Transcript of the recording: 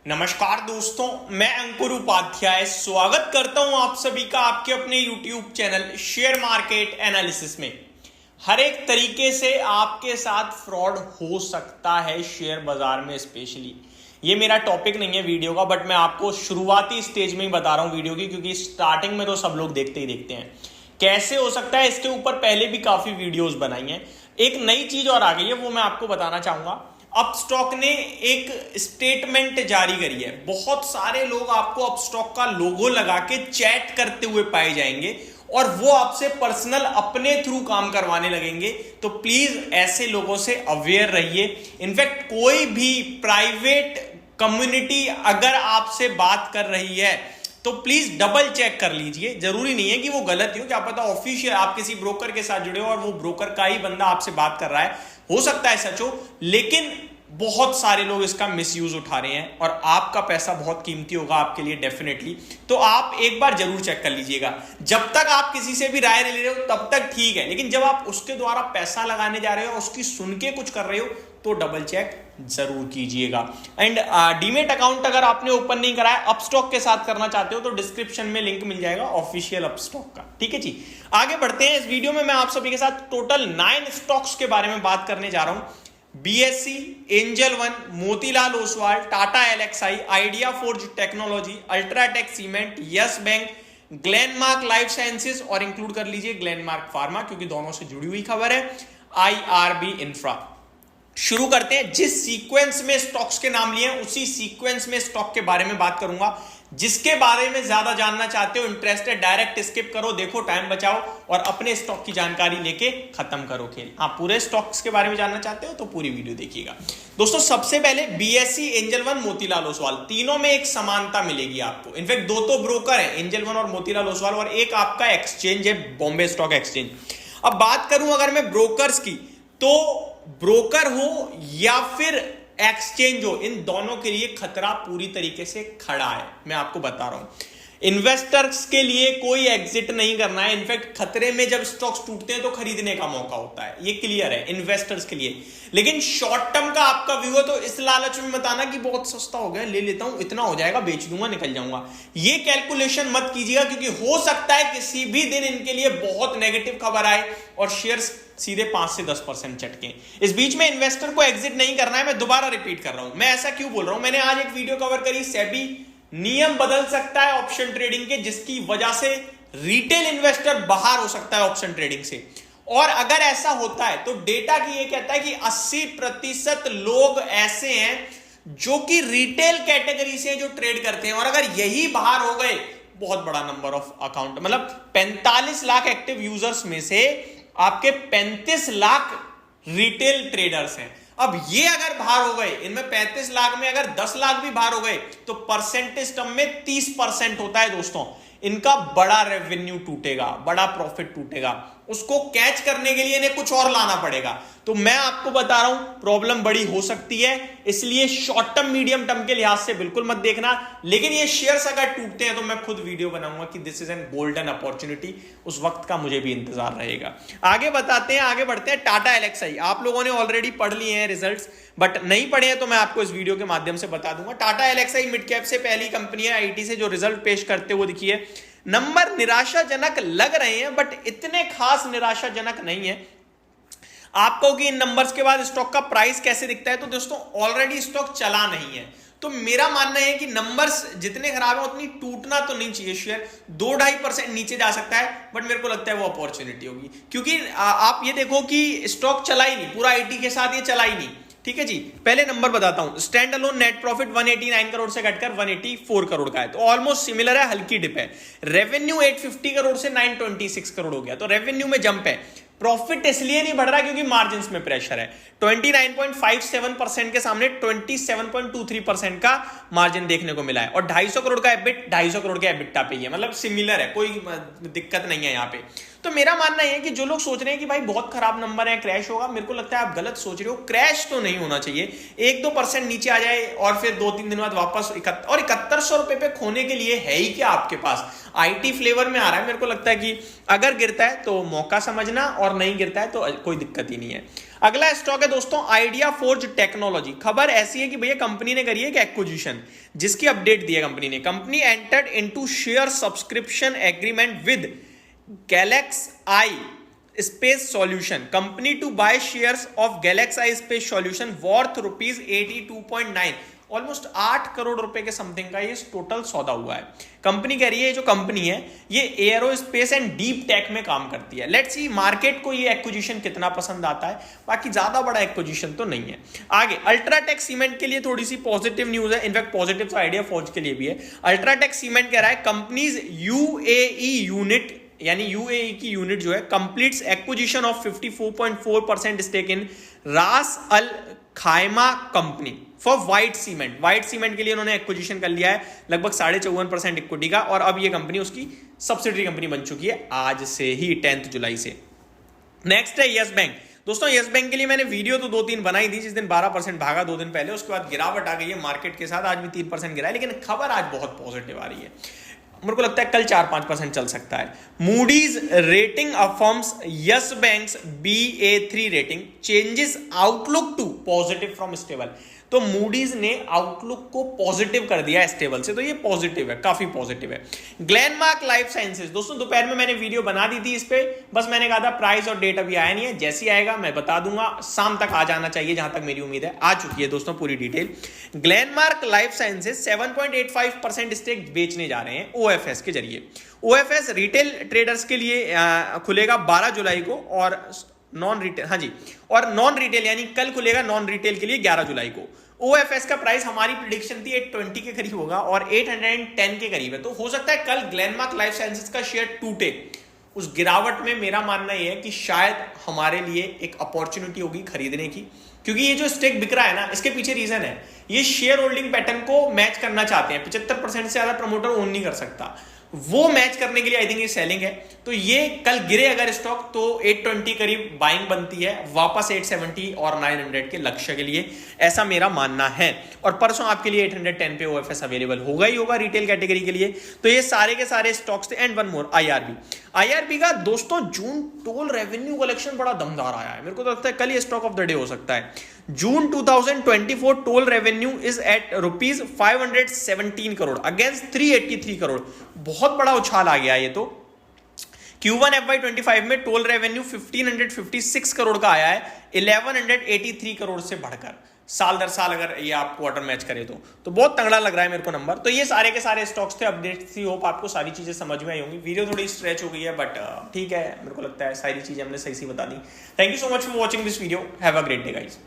नमस्कार दोस्तों, मैं अंकुर उपाध्याय स्वागत करता हूं आप सभी का आपके अपने YouTube channel share market analysis में। हर एक तरीके से आपके साथ फ्रॉड हो सकता है शेयर बाजार में। स्पेशली ये मेरा टॉपिक नहीं है वीडियो का, बट मैं आपको शुरुआती स्टेज में ही बता रहा हूं वीडियो की, क्योंकि स्टार्टिंग में तो सब लोग देखते ही देखते हैं। कैसे हो सकता है इसके ऊपर पहले भी काफी वीडियोस बनाई हैं। एक नई चीज और आ गई है, वो मैं आपको बताना चाहूंगा। अपस्टॉक ने एक स्टेटमेंट जारी करी है। बहुत सारे लोग आपको अपस्टॉक का लोगो लगा के चैट करते हुए पाए जाएंगे और वो आपसे पर्सनल अपने थ्रू काम करवाने लगेंगे। तो प्लीज ऐसे लोगों से अवेयर रहिए। इनफैक्ट कोई भी प्राइवेट कम्युनिटी अगर आपसे बात कर रही है तो प्लीज डबल चेक कर लीजिए। जरूरी नहीं है कि वो गलत हो, क्या पता ऑफिशियल आप किसी ब्रोकर के साथ जुड़े हो और वो ब्रोकर का ही बंदा आपसे बात कर रहा है, हो सकता है सच हो, लेकिन बहुत सारे लोग इसका मिसयूज उठा रहे हैं और आपका पैसा बहुत कीमती होगा आपके लिए डेफिनेटली। तो आप एक बार जरूर चेक कर लीजिएगा। जब तक आप किसी से भी राय नहीं ले रहे हो तब तक ठीक है, लेकिन जब आप उसके द्वारा पैसा लगाने जा रहे हो, उसकी सुन के कुछ कर रहे हो, तो डबल चेक जरूर कीजिएगा। एंड डीमेट अकाउंट अगर आपने ओपन नहीं कराया, अपस्टॉक के साथ करना चाहते हो तो डिस्क्रिप्शन में लिंक मिल जाएगा ऑफिशियल अपस्टॉक का। ठीक है जी, आगे बढ़ते हैं। इस वीडियो में मैं आप सभी के साथ टोटल 9 स्टॉक्स के बारे में बात करने जा रहा हूं। BSc, angel one, Motilal Oswal, Tata LXI, idea forge technology, UltraTech cement, yes bank, Glenmark Life sciences और इंक्लूड कर लीजिए ग्लेनमार्क फार्मा, क्योंकि दोनों से जुड़ी हुई खबर है, आईआरबी इंफ्रा। शुरू करते हैं। जिस सीक्वेंस में स्टॉक्स के नाम लिए उसी सीक्वेंस में स्टॉक के बारे में बात करूंगा। जिसके बारे में ज्यादा जानना चाहते हो, इंटरेस्टेड, डायरेक्ट स्किप करो, देखो टाइम बचाओ और अपने स्टॉक की जानकारी लेके खत्म करो खेल। आप पूरे स्टॉक्स के बारे में जानना चाहते हो तो पूरी वीडियो देखिएगा। दोस्तों सबसे पहले BSc, angel one, Motilal Oswal, तीनों में एक समानता मिलेगी आपको। इनफैक्ट दो तो ब्रोकर है, एंजल वन और मोतीलाल ओसवाल, और एक आपका एक्सचेंज है, बॉम्बे स्टॉक एक्सचेंज। अब बात करूं अगर मैं ब्रोकर्स की, तो ब्रोकर हो या फिर एक्सचेंज हो, इन दोनों के लिए खतरा पूरी तरीके से खड़ा है। मैं आपको बता रहा हूं, इन्वेस्टर्स के लिए कोई एग्जिट नहीं करना है। इनफैक्ट खतरे में जब स्टॉक्स टूटते हैं तो खरीदने का मौका होता है, ये क्लियर है इन्वेस्टर्स के लिए। लेकिन शॉर्ट टर्म का आपका व्यू है तो इस लालच में मत आना कि बहुत सस्ता हो गया, ले लेता हूं, इतना हो जाएगा, बेच दूंगा, निकल जाऊंगा। ये कैलकुलेशन मत कीजिएगा, क्योंकि हो सकता है किसी भी दिन इनके लिए बहुत नेगेटिव खबर आए और शेयर्स सीधे 5 से 10% चटके। इस बीच में इन्वेस्टर को एग्जिट नहीं करना है। मैं दोबारा रिपीट कर रहा हूं। मैं ऐसा क्यों बोल रहा हूं, मैंने आज एक वीडियो कवर करी, सेबी नियम बदल सकता है ऑप्शन ट्रेडिंग के, जिसकी वजह से रिटेल इन्वेस्टर बाहर हो सकता है ऑप्शन ट्रेडिंग से। और अगर ऐसा होता है तो डेटा की ये कहता है कि 80% लोग ऐसे हैं जो कि रिटेल कैटेगरी से जो ट्रेड करते हैं, और अगर यही बाहर हो गए, बहुत बड़ा नंबर ऑफ अकाउंट, मतलब 45 लाख एक्टिव यूजर्स में से आपके 35 लाख रिटेल ट्रेडर्स हैं। अब ये अगर बाहर हो गए, इनमें 35 लाख में अगर 10 लाख भी बाहर हो गए, तो परसेंटेज टर्म में 30% होता है दोस्तों। इनका बड़ा रेवेन्यू टूटेगा, बड़ा प्रॉफिट टूटेगा। उसको कैच करने के लिए इन्हें कुछ और लाना पड़ेगा। तो मैं आपको बता रहा हूं प्रॉब्लम बड़ी हो सकती है, इसलिए शॉर्ट टर्म मीडियम टर्म के लिहाज से बिल्कुल मत देखना। लेकिन ये शेयर्स अगर टूटते हैं तो मैं खुद वीडियो बनाऊंगा कि this is an golden opportunity. उस वक्त का मुझे भी इंतजार रहेगा। आगे बताते हैं, आगे बढ़ते हैं। टाटा एलएक्सआई, आप लोगों ने ऑलरेडी पढ़ लिए हैं रिजल्ट्स, बट नहीं पढ़े हैं तो मैं आपको इस वीडियो के माध्यम से बता दूंगा। टाटा एलएक्सआई मिड कैप से पहली कंपनी है आईटी से जो रिजल्ट पेश करते हुए दिखी है। नंबर निराशाजनक लग रहे हैं, बट इतने खास निराशाजनक नहीं है। आपको कि इन नंबर्स के बाद स्टॉक का प्राइस कैसे दिखता है, तो दोस्तों ऑलरेडी स्टॉक चला नहीं है। तो मेरा मानना है कि नंबर्स जितने खराब है उतनी टूटना तो नहीं चाहिए। शेयर 2-2.5% नीचे जा सकता है, बट मेरे को लगता है वो अपॉर्चुनिटी होगी, क्योंकि आप ये देखो कि स्टॉक चला ही नहीं, पूरा आईटी के साथ ये चला ही नहीं। ठीक है जी, पहले नंबर बताता हूं। Stand alone net profit 189 crore से घटकर 184 करोड़ का है, तो ऑलमोस्ट सिमिलर है, हल्की डिप है। रेवेन्यू 850 करोड़ से 926 करोड़ हो गया, तो रेवेन्यू में जंप है। प्रॉफिट इसलिए नहीं बढ़ रहा क्योंकि मार्जिन्स में प्रेशर है। 29.57% के सामने 27.23% का मार्जिन देखने को मिला है, और 250 करोड़ का एबिट 250 करोड़ के एबिटा पे ही है, मतलब सिमिलर है, कोई दिक्कत नहीं है यहाँ पे। तो मेरा मानना है कि जो लोग सोच रहे हैं कि भाई बहुत खराब नंबर है, क्रैश होगा, मेरे को लगता है आप गलत सोच रहे हो। क्रैश तो नहीं होना चाहिए, 1-2% नीचे आ जाए और फिर 2-3 दिन बाद वापस और 7100 रुपए पे खोने के लिए है ही क्या आपके पास। आईटी फ्लेवर में आ रहा है, मेरे को लगता है कि अगर गिरता है तो मौका समझना और नहीं गिरता है तो कोई दिक्कत ही नहीं है। अगला स्टॉक है दोस्तों आइडिया फोर्ज टेक्नोलॉजी। खबर ऐसी है कि भैया कंपनी ने करी है एक एक्विजिशन, जिसकी अपडेट दी है कंपनी ने। Company entered into share subscription agreement with Galaxy Space Solution company to buy shares of Galaxy Space Solution worth rupees 82.9, almost 8 crore रुपए के समथिंग का ये टोटल सौदा हुआ है। कंपनी कह रही है, जो कंपनी है ये एरोस्पेस एंड डीप टेक में काम करती है। लेट्स सी मार्केट को ये एक्विजिशन कितना पसंद आता है, बाकी ज्यादा बड़ा एक्विजिशन तो नहीं है। आगे अल्ट्राटेक सीमेंट के लिए थोड़ी सी पॉजिटिव न्यूज है, इनफैक्ट पॉजिटिव तो आइडिया फोर्ज के लिए भी है। अल्ट्राटेक सीमेंट कह रहा है कंपनीज यूएई यूनिट, यानी यूएई की यूनिट जो है, completes acquisition of 54.4% stake in Ras Al Khaimah company for white cement. White cement के लिए उन्होंने एक्विजिशन कर लिया है लगभग 54.5% इक्विटी का, और अब ये कंपनी उसकी सब्सिडरी कंपनी बन चुकी है आज से ही, 10 जुलाई से। नेक्स्ट है यस बैंक। दोस्तों यस बैंक के लिए मैंने वीडियो तो 2-3 बनाई थी, जिस दिन 12% भागा 2 दिन पहले, उसके बाद गिरावट आ गई है मार्केट के साथ, आज भी 3% गिरा है, लेकिन खबर आज बहुत पॉजिटिव आ रही है। मेरे को लगता है कल 4-5% चल सकता है। Moody's rating affirms Yes Bank's BA3 rating changes outlook to positive from stable. तो मूडीज ने आउटलुक को पॉजिटिव कर दिया स्टेबल से, तो ये पॉजिटिव है, काफी पॉजिटिव है। ग्लेनमार्क लाइफ साइंसेज, दोस्तों दोपहर में मैंने वीडियो बना दी थी इस पे, बस मैंने कहा था प्राइस और डेट अभी आया नहीं है, जैसे ही आएगा मैं बता दूंगा, शाम तक आ जाना चाहिए जहां तक मेरी उम्मीद है। आ चुकी है दोस्तों पूरी detail. Glenmark Life Sciences 7.85% stake बेचने जा रहे हैं OFS के जरिए। OFS रिटेल ट्रेडर्स के लिए खुलेगा 12 जुलाई को, और नॉन रिटेल, हाँ जी, और नॉन रिटेल यानी कल खुलेगा नॉन रिटेल के लिए 11 जुलाई को। OFS का प्राइस हमारी प्रेडिक्शन थी 820 के करीब होगा और 810 के करीब है, तो हो सकता है कल ग्लेनमार्क लाइफ साइंसेज का शेयर टूटे। उस गिरावट में मेरा मानना यह है कि शायद हमारे लिए एक अपॉर्चुनिटी होगी खरीदने की, क्योंकि ये जो स्टेक बिक रहा है ना, इसके पीछे रीजन है, ये शेयर होल्डिंग पैटर्न को मैच करना चाहते हैं। 75% से ज्यादा प्रमोटर ओन नहीं कर सकता, वो मैच करने के लिए आई थिंक ये सेलिंग है। तो ये कल गिरे अगर स्टॉक तो 820 करीब बाइंग बनती है, वापस 870 और 900 के लक्ष्य के लिए, ऐसा मेरा मानना है। और परसों आपके लिए 810 पे OFS अवेलेबल होगा ही होगा रिटेल कैटेगरी के लिए। तो ये सारे के सारे स्टॉक्स थे। एंड वन मोर, IRB का दोस्तों जून टोल रेवेन्यू कलेक्शन बड़ा दमदार आया है, मेरे को तो लगता है कल ये स्टॉक ऑफ द डे हो सकता है। June 2024 toll revenue is at rupees 517 crore against 383 crore, बहुत बड़ा उछाल आ गया ये तो। Q1 FY25 में टोल रेवेन्यू 1556 करोड़ का आया है, 1183 करोड़ से बढ़कर, साल दर साल अगर ये आप क्वार्टर मैच करें तो बहुत तगड़ा लग रहा है मेरे को नंबर। तो ये सारे के सारे स्टॉक्स थे, अपडेट थी, होप आपको सारी चीजें समझ में आई होंगी। वीडियो थोड़ी स्ट्रेच हो गई है बट ठीक है, मेरे को लगता है सारी चीजें हमने सही बता दी। Thank you so much for watching this video, have a great day guys.